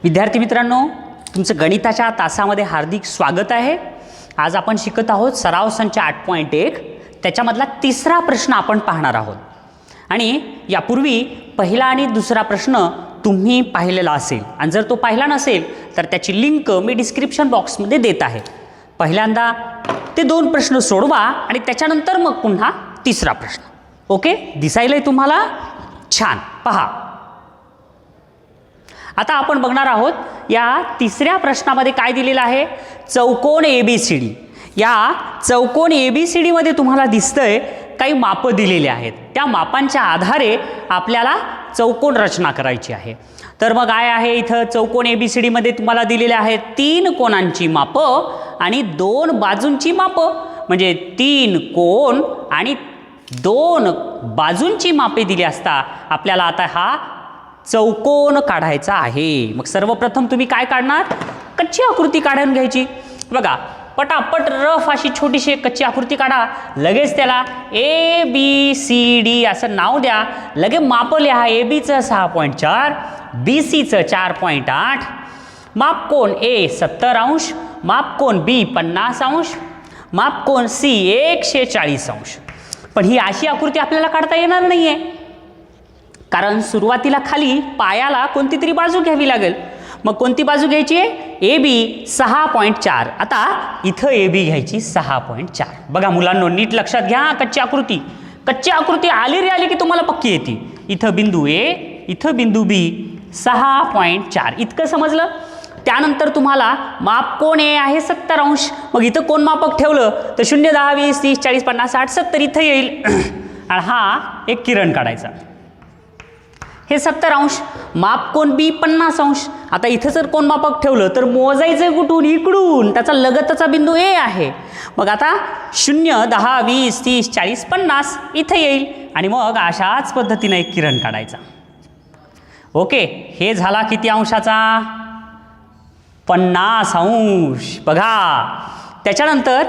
विद्यार्थी मित्रांनो, तुमचं गणिताच्या तासामध्ये हार्दिक स्वागत आहे। आज आपण शिकत आहोत सराव संच 8.1 त्याच्यामधला तिसरा प्रश्न आपण पाहणार आहोत। आणि यापूर्वी पहिला आणि दुसरा प्रश्न तुम्ही पाहिलेला असेल आणि जर तो पाहिला नसेल तर त्याची लिंक मी डिस्क्रिप्शन बॉक्समध्ये देत आहे। पहिल्यांदा ते दोन प्रश्न सोडवा आणि त्याच्यानंतर मग पुन्हा तिसरा प्रश्न। ओके, दिसायलंय तुम्हाला? छान, पहा। आता आपण बघणार आहोत या तिसऱ्या प्रश्नामध्ये काय दिलेलं आहे। चौकोन ABCD। या चौकोन ABCD मध्ये तुम्हाला दिसतंय काही माप दिलेले आहेत। त्या मापांच्या आधारे आपल्याला चौकोन रचना करायची आहे। तर मग काय आहे इथं चौकोन ABCD मध्ये तुम्हाला दिलेले आहेत 3 कोणांची माप आणि 2 बाजूंची माप, म्हणजे 3 कोण आणि 2 बाजूंची मापे दिली असता आपल्याला आता हा चौकोन काढायचा आहे। मग सर्वप्रथम तुम्ही काय काढणार? कच्ची आकृती काढून घ्यायची। बघा, पटापट रफ अशी छोटीशी कच्ची आकृती काढा। लगेच त्याला ABCD असं नाव द्या। लगे माप लिहा। ABचं 6.4, BCचं 4.8, माप कोण A 70 अंश, माप कोण B 50 अंश, माप कोण C 140 अंश। पण ही अशी आकृती आपल्याला काढता येणार नाहीये, कारण सुरुवातीला खाली पायाला कोणती तरी बाजू घ्यावी लागेल। मग कोणती बाजू घ्यायची आहे? AB 6.4। आता इथं AB घ्यायची 6.4। बघा मुलांनो, नीट लक्षात घ्या कच्ची आकृती। कच्ची आकृती आली रे आली की तुम्हाला पक्की येते। इथं बिंदू A, इथं बिंदू B, 6.4 इतकं समजलं। त्यानंतर तुम्हाला माप कोण A आहे 70 अंश। मग इथं कोण मापक ठेवलं तर 0, 10, 20, 30, 40, 50, 60, 70 इथं येईल। आणि हा एक किरण काढायचा। हे 70 अंश। माप कोण B 50 अंश। आता इथं जर कोण मापक ठेवलं तर मोजायचं कुठून? इकडून। त्याचा लगतचा बिंदू A आहे। मग आता 0, 10, 20, 30, 40, 50 इथं येईल आणि मग अशाच पद्धतीने एक किरण काढायचा। ओके, हे झाला किती अंशाचा? 50 अंश। बघा, त्याच्यानंतर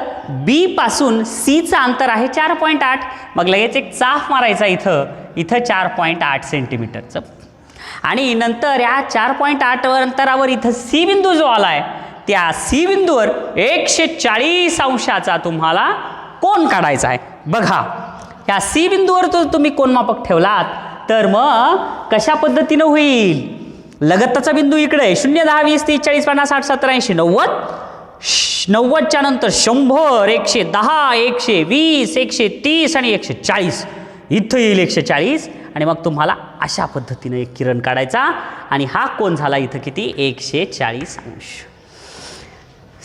B पासून C चं अंतर आहे 4.8। मग लगेच एक चाप मारायचा इथं 4.8 सेंटीमीटरचं। आणि नंतर या 4.8 अंतरावर इथं C बिंदू जो आलाय त्या C बिंदूवर 140 अंशाचा तुम्हाला कोन काढायचा आहे। बघा, या C बिंदूवर जर तुम्ही कोनमापक ठेवलात तर मग कशा पद्धतीनं होईल? लगतचा बिंदू इकडे आहे। 0, 10, 20, 30, 40, 50, 60, 70, 80, 90 च्या नंतर 100, 110, 120, 130 आणि 140 इथं येईल 140। आणि मग तुम्हाला अशा पद्धतीने एक किरण काढायचा आणि हा कोन झाला इथं किती? 140 अंश।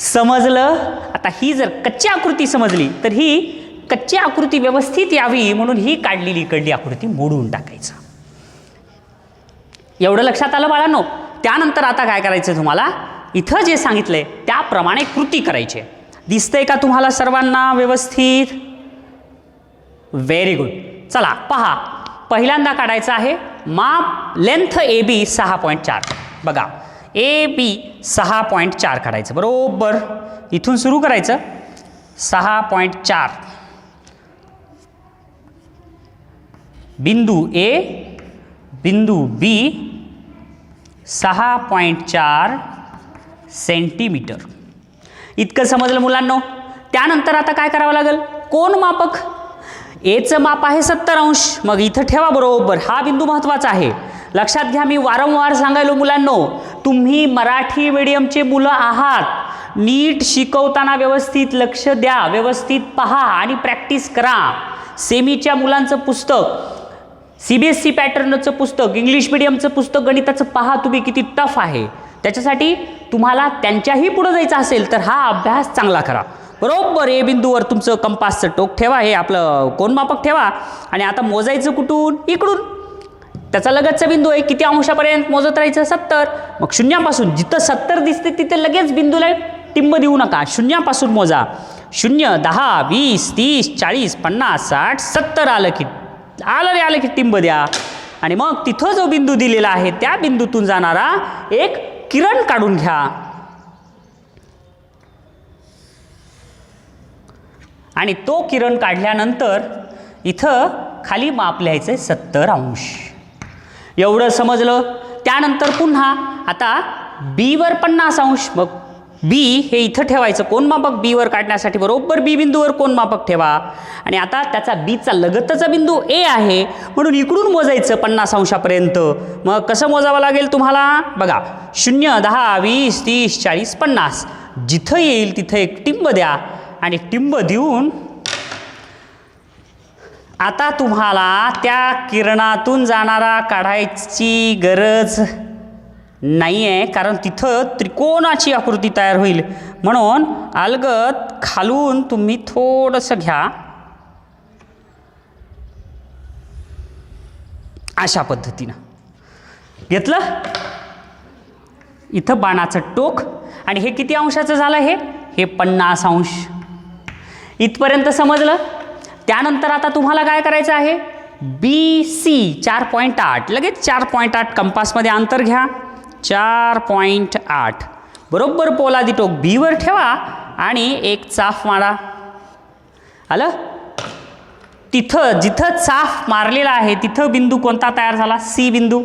समजलं? आता ही जर कच्ची आकृती समजली तर ही कच्ची आकृती व्यवस्थित यावी म्हणून ही काढलेली इकडली आकृती मोडून टाकायचं। एवढं लक्षात आलं बाळांनो? त्यानंतर आता काय करायचं तुम्हाला? इथं जे सांगितलंय त्याप्रमाणे कृती करायची। दिसतंय का तुम्हाला सर्वांना व्यवस्थित? Very good. चला पहा, पहिल्यांदा काढायचं आहे माप लेंथ AB 6.4। बघा, AB 6.4 काढायचं। बरोबर इथून सुरू करायचं। 6.4 बिंदू A, बिंदू B 6.4 सेंटीमीटर इतकं समजलं मुलांनो? त्यानंतर आता काय करावं लागेल? कोन मापक Aचं माप आहे 70 अंश। मग इथं ठेवा बरोबर। हा बिंदू महत्त्वाचा आहे, लक्षात घ्या। मी वारंवार सांगायलो मुलांनो, तुम्ही मराठी मीडियमचे मुलं आहात, नीट शिकवताना व्यवस्थित लक्ष द्या, व्यवस्थित पहा आणि प्रॅक्टिस करा। सेमीच्या मुलांचं पुस्तक, CBSE पॅटर्नचं पुस्तक, इंग्लिश मीडियमचं पुस्तक गणिताचं पहा तुम्ही, किती टफ आहे। त्याच्यासाठी तुम्हाला त्यांच्याही पुढे जायचं असेल तर हा अभ्यास चांगला करा। बरोबर A बिंदूवर तुमचं कंपासचं टोक ठेवा, हे आपलं कोनमापक ठेवा आणि आता मोजायचं कुठून? इकडून। त्याचा लगतचा बिंदू आहे, किती अंशापर्यंत मोजत राहायचं? 70। मग शून्यापासून जिथं 70 दिसते तिथे लगेच बिंदूला टिंब देऊ नका, शून्यापासून मोजा। 0, 10, 20, 30, 40, 50, 60, 70 आलं की टिंब द्या आणि मग तिथं जो बिंदू दिलेला आहे त्या बिंदूतून जाणारा एक किरण काढून घ्या आणि तो किरण काढल्यानंतर इथं खाली माप लिहायचं 70 अंश। एवढं समजलं? त्यानंतर पुन्हा आता बीवर 50 अंश. मग बी हे इथं ठेवायचं कोनमापक बीवर काढण्यासाठी, बरोबर बी बिंदूवर कोनमापक ठेवा. आणि आता त्याचा बीचा लगतचा बिंदू ए आहे म्हणून इकडून मोजायचं 50 अंशापर्यंत. मग कसं मोजावं लागेल तुम्हाला बघा, 0, 10, 20, 30, 40, 50. जिथं येईल तिथं एक टिंब द्या आणि टिंब देऊन आता तुम्हाला त्या किरणातून जाणारा काढायची गरज नाही आहे, कारण तिथं त्रिकोणाची आकृती तयार होईल. म्हणून अलगद खालून तुम्ही थोडंसं घ्या, अशा पद्धतीनं घेतलं. इथं बाणाचं टोक आणि हे किती अंशाचं झालं, हे 50 अंश. इथपर्यंत समजलं. त्यानंतर आता तुम्हाला काय करायचं आहे, बी सी 4.8, लगेच 4.8 कंपासमध्ये अंतर घ्या. 4.8 बरोबर पोलादी टोक बीवर ठेवा आणि एक चाफ मारा. आलं. तिथं जिथं चाफ मारलेला आहे तिथं बिंदू कोणता तयार झाला, सी बिंदू.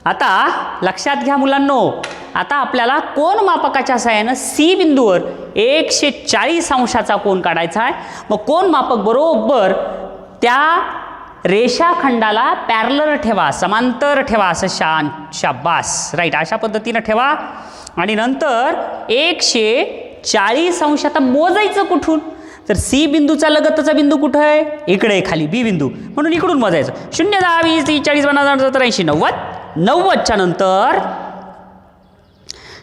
आता लक्षात घ्या मुलांनो, आता आपल्याला कोन मापकाच्या सहाय्यानं सी बिंदूवर 140 अंशाचा कोन काढायचा आहे. मग कोन मापक बरोबर त्या रेषाखंडाला पॅरलर ठेवा, समांतर ठेवा, असं शाबास राईट, अशा पद्धतीनं ठेवा. आणि नंतर 140 अंश आता मोजायचं कुठून, तर सी बिंदूचा लगतचा बिंदू कुठं आहे, इकडे खाली बी बिंदू, म्हणून इकडून मोजायचं. 0, 10, 20, 30, 40, 50, 70, 80, 90. 90च्या नंतर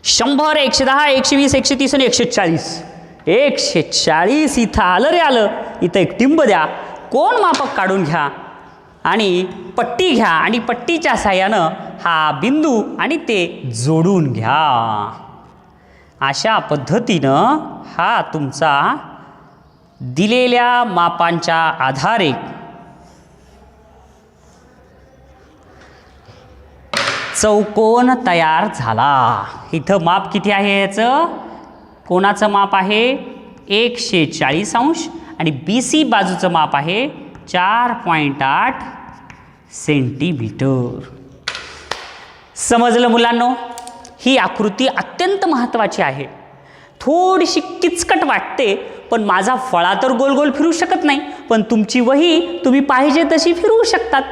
100, 110, 120, 130 आणि 140. 140 इथं आलं रे आलं. इथं एक टिंब द्या, कोन मापक काढून घ्या आणि पट्टी घ्या आणि पट्टीच्या साह्यानं हा बिंदू आणि ते जोडून घ्या. अशा पद्धतीनं हा तुमचा दिलेल्या मापांच्या आधारे चौकोन तयार झाला. इथं माप किती आहे याचं, कोणाचं माप आहे 140 अंश आणि बी सी बाजूचं माप आहे 4.8 सेंटीमीटर. समजलं मुलांनो. ही आकृती अत्यंत महत्त्वाची आहे. थोडीशी किचकट वाटते, पण माझा फळा तर गोल गोल फिरू शकत नाही, पण तुमची वही तुम्ही पाहिजे तशी फिरवू शकतात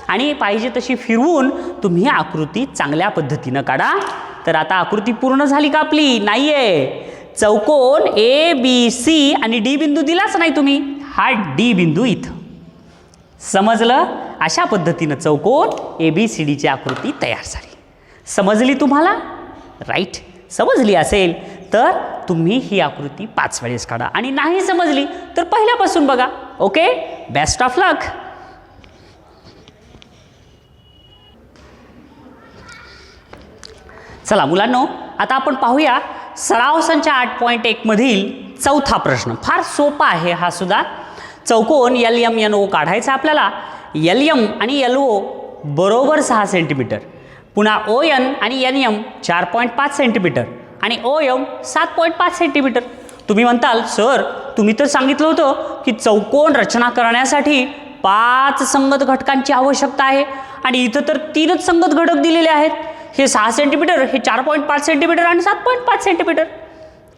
आणि पाहिजे तशी फिरवून तुम्ही आकृती चांगल्या पद्धतीनं काढा. तर आता आकृती पूर्ण झाली का आपली, नाही आहे. चौकोन ए बी सी आणि डी बिंदू दिलाच नाही तुम्ही, हा डी बिंदू इथं. समजलं. अशा पद्धतीनं चौकोन ए बी सी डीची आकृती तयार झाली. समजली तुम्हाला, राईट. समजली असेल तर तुम्ही ही आकृती 5 वेळेस काढा आणि नाही समजली तर पहिल्यापासून बघा. ओके, बेस्ट ऑफ लक. चला मुलांनो, आता आपण पाहूया सराव संच 8.1 मधील चौथा प्रश्न. फार सोपा आहे हा सुद्धा. चौकोन एल एम एन ओ काढायचा आपल्याला. एल एम आणि एल ओ बरोबर 6 सेंटीमीटर, पुन्हा ओ एन आणि एन एम 4.5 सेंटीमीटर आणि ओ एम 7.5 सेंटीमीटर. तुम्ही म्हणताल सर तुम्ही तर सांगितलं होतं की चौकोन रचना करण्यासाठी 5 संगत घटकांची आवश्यकता आहे आणि इथं तर 3च संगत घटक दिलेले आहेत. हे 6 सेंटीमीटर, हे 4.5 सेंटीमीटर आणि 7.5 सेंटीमीटर.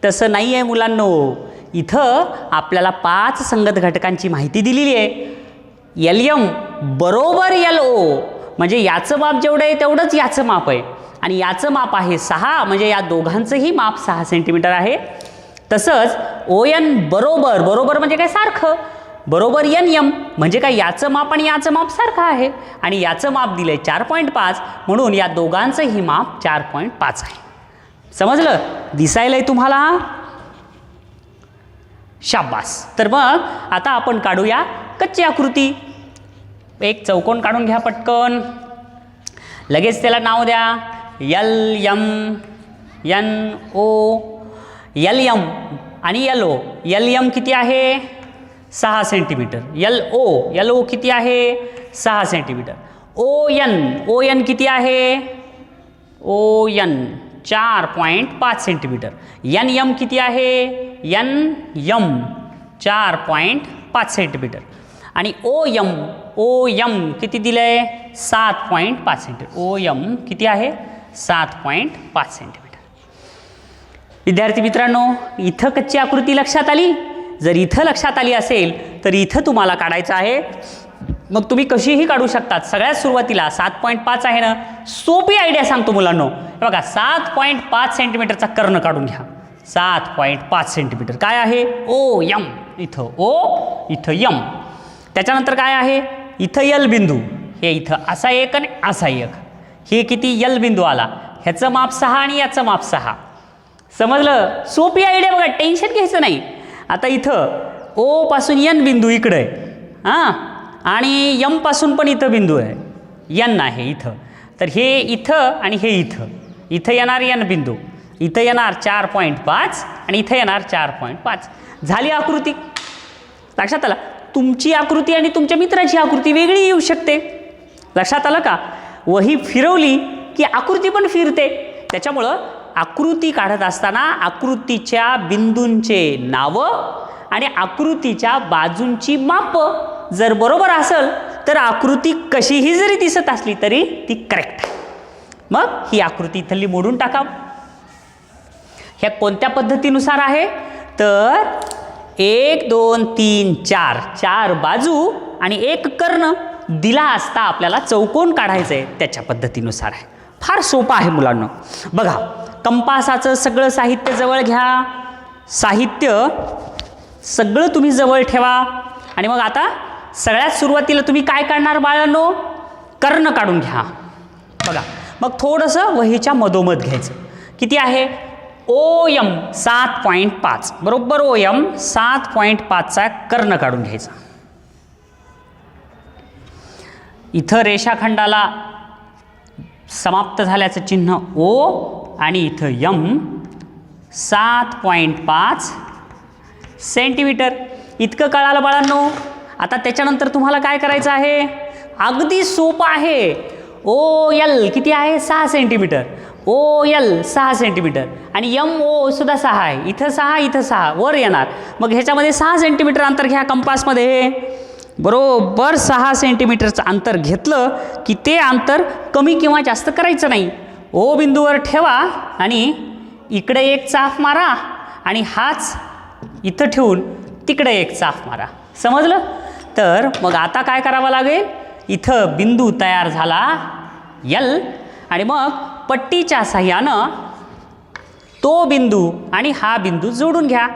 तसं नाही आहे मुलांनो. इथं आपल्याला 5 संगत घटकांची माहिती दिलेली आहे. एल एम बरोबर एल ओ, म्हणजे याचं माप जेवढं आहे तेवढंच याचं माप आहे आणि याचं माप आहे 6, म्हणजे या दोघांचंही माप 6 सेंटीमीटर आहे. तसंच ओ एन बरोबर, बरोबर म्हणजे काय सारखं, बरोबर एन एम म्हणजे काय याचं माप आणि याचं माप सारखं आहे आणि याचं माप दिलं आहे 4.5, म्हणून या दोघांचंही माप 4.5 आहे. समजलं, दिसायलंय तुम्हाला, शाबास. तर मग आता आपण काढूया कच्ची आकृती. एक चौकोन काढून घ्या पटकन, लगेच त्याला नाव द्या L M N O. L M आणि एल ओ. एल एम किती आहे 6 सेंटीमीटर. एल ओ किती आहे 6 सेंटीमीटर. ओ एन किती आहे, O N 4.5 centimetre. N M किती आहे, एन एम 4.5 सेंटीमीटर आणि ओ एम किती दिलं आहे 7.5 सेंटीमीटर. ओ एम किती आहे 7.5 सेंटीमीटर. विद्यार्थी मित्रांनो, इथं कच्ची आकृती लक्षात आली. जर इथं लक्षात आली असेल तर इथं तुम्हाला काढायचं आहे. मग तुम्ही कशीही काढू शकतात. सगळ्यात सुरुवातीला 7.5 आहे ना, सोपी आयडिया सांगतो मुलांनो. बघा 7.5 सेंटीमीटरचा कर्ण काढून घ्या. 7.5 सेंटीमीटर काय आहे? ओ यम. इथं ओ, इथं यम. त्याच्यानंतर काय आहे? इथं यल बिंदू. हे इथं असा एक आणि असा एक. हे किती? यल बिंदू आला. ह्याचं माप 6 आणि याचं माप 6. समजलं? सोपी आयडिया बघा, टेन्शन घ्यायचं नाही. आता इथं ओ पासून यन बिंदू इकडे आहे हां, आणि यम पासून पण इथं बिंदू आहे, यन आहे इथं. तर हे इथं आणि हे इथं. इथं येणार यन बिंदू, इथं येणार 4.5 आणि इथं येणार 4.5. झाली आकृती. लक्षात आलं? तुमची आकृती आणि तुमच्या मित्राची आकृती वेगळी येऊ शकते. लक्षात आलं का? वही फिरवली की आकृती पण फिरते. त्याच्यामुळं आकृती काढत असताना आकृतीच्या बिंदूंचे नावं आणि आकृतीच्या बाजूंची मापं जर बरोबर असेल तर आकृती कशीही जरी दिसत असली तरी ती करेक्ट आहे. मग ही आकृती इथली मोडून टाका. ह्या कोणत्या पद्धतीनुसार आहे? तर 1 2 3 4 4 बाजू आणि एक कर्ण दिला असता आपल्याला चौकोन काढायचं आहे त्याच्या पद्धतीनुसार आहे. फार सोपं आहे मुलांना. बघा, कंपासाचं सगळं साहित्य जवळ घ्या. साहित्य सगळं तुम्ही जवळ ठेवा. आणि मग आता सगळ्यात सुरुवातीला तुम्ही काय काढणार बाळांनो? कर्ण काढून घ्या. बघा, मग थोडंसं वहीच्या मधोमध घ्यायचं. किती आहे? ओ यम 7.5. बरोबर ओ यम 7.5चा कर्ण काढून घ्यायचा. इथं रेषाखंडाला समाप्त झाल्याचं चिन्ह ओ आणि इथं यम 7.5 सेंटीमीटर. इतकं कळालं बाळांनो. आता त्याच्यानंतर तुम्हाला काय करायचं आहे? अगदी सोपं आहे. ओ यल किती आहे? 6 सेंटीमीटर. ओ यल 6 सेंटीमीटर आणि यम ओ सुद्धा 6 आहे. इथं 6 इथं 6 वर येणार. मग ह्याच्यामध्ये 6 सेंटीमीटर अंतर घ्या कंपासमध्ये. बरोबर 6 सेंटीमीटरचं अंतर घेतलं की ते अंतर कमी किंवा जास्त करायचं नाही. ओ बिंदूवर ठेवा आणि इकडे एक चाप मारा आणि हाच इथं ठेवून तिकडे एक चाप मारा. समजलं? तर मग आता काय करावं लागेल? इथं बिंदू तयार झाला यल आणि मग पट्टीच्या साह्यानं तो बिंदू आणि हा बिंदू जोडून घ्या.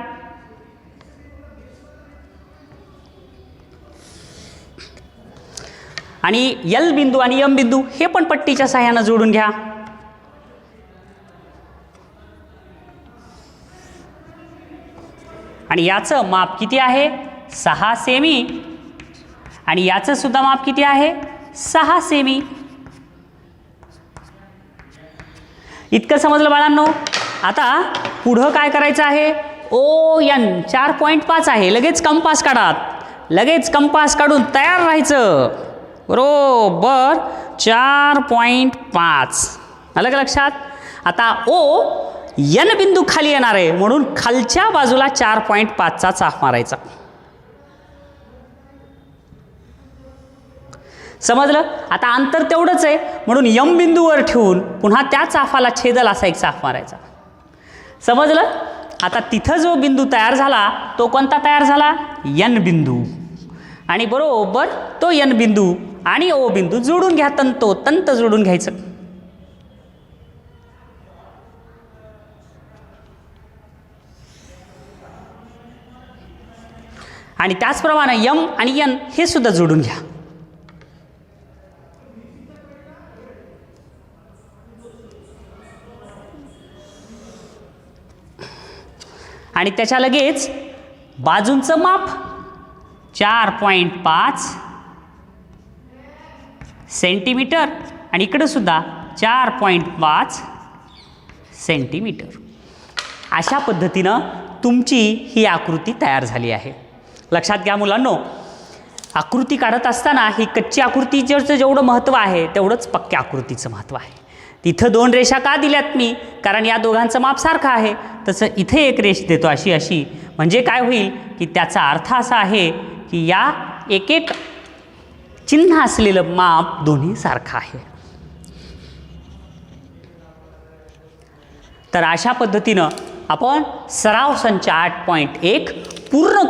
आणि यल बिंदू आणि यम बिंदू हे पण पट्टीच्या साह्यानं जोडून घ्या. आणि याचं माप किती आहे? 6 सेमी. आणि याचं सुद्धा माप किती आहे? 6 सेमी. इतकं समजलं बाळांनो. आता पुढं काय करायचं आहे? ओ यन 4.5 आहे. लगेच कंपास काढा. लगेच कंपास काढून तयार राहायचं. बरोबर 4.5 आलं का लक्षात? आता ओ यन बिंदू खाली येणार आहे म्हणून खालच्या बाजूला 4.5चा चाप मारायचा. समजलं? आता अंतर तेवढंच आहे म्हणून यम बिंदूवर ठेवून पुन्हा त्या चाफाला छेदल असा एक चाप मारायचा. समजलं? आता तिथं जो बिंदू तयार झाला तो कोणता तयार झाला? यन बिंदू. आणि बरोबर तो यन बिंदू आणि ओ बिंदू जोडून घ्या. तंत जोडून घ्यायचं. आणि त्याचप्रमाणे यम आणि यन हे सुद्धा जोडून घ्या. आणि त्याच्या लगेच बाजूंचं माप 4.5 सेंटीमीटर आणि इकडं सुद्धा 4.5 सेंटीमीटर. अशा पद्धतीनं तुमची ही आकृती तयार झाली आहे. लक्षात घ्या मुलांनो, आकृती काढत असताना ही कच्ची आकृतीचं जेवढं महत्त्व आहे तेवढंच पक्क्या आकृतीचं महत्त्व आहे. तिथं 2 रेषा का दिल्यात मी? कारण या दोघांचं माप सारखं आहे. तसं इथे एक रेष देतो अशी अशी. म्हणजे काय होईल की त्याचा अर्थ असा आहे की या एक एक चिन्ह असलेलं माप दोन्ही सारखं आहे. तर अशा पद्धतीनं आपण सराव संच 8.1 पूर्ण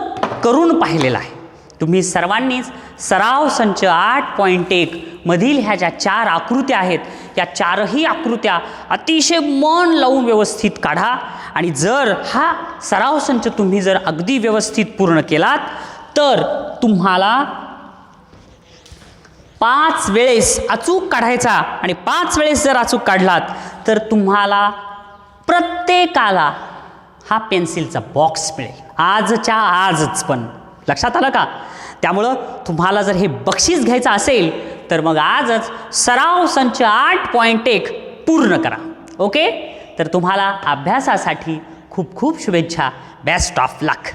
करून पाहिलेला आहे. तुम्ही सर्वांनीच सराव संच 8.1 मधील ह्या ज्या 4 आकृत्या आहेत या 4ही आकृत्या अतिशय मन लावून व्यवस्थित काढा. आणि जर हा सराव संच तुम्ही जर अगदी व्यवस्थित पूर्ण केलात तर तुम्हाला 5 वेळेस अचूक काढायचा. आणि 5 वेळेस जर अचूक काढलात तर तुम्हाला प्रत्येकाला हा पेन्सिलचा बॉक्स मिळेल. आजच्या आजच. पण लक्षात आलं का? त्यामुळं तुम्हाला जर हे बक्षीस घ्यायचं असेल तर मग आजच सराव संच 8.1 पूर्ण करा. ओके. तर तुम्हाला अभ्यासासाठी खूप खूप शुभेच्छा. Best of luck.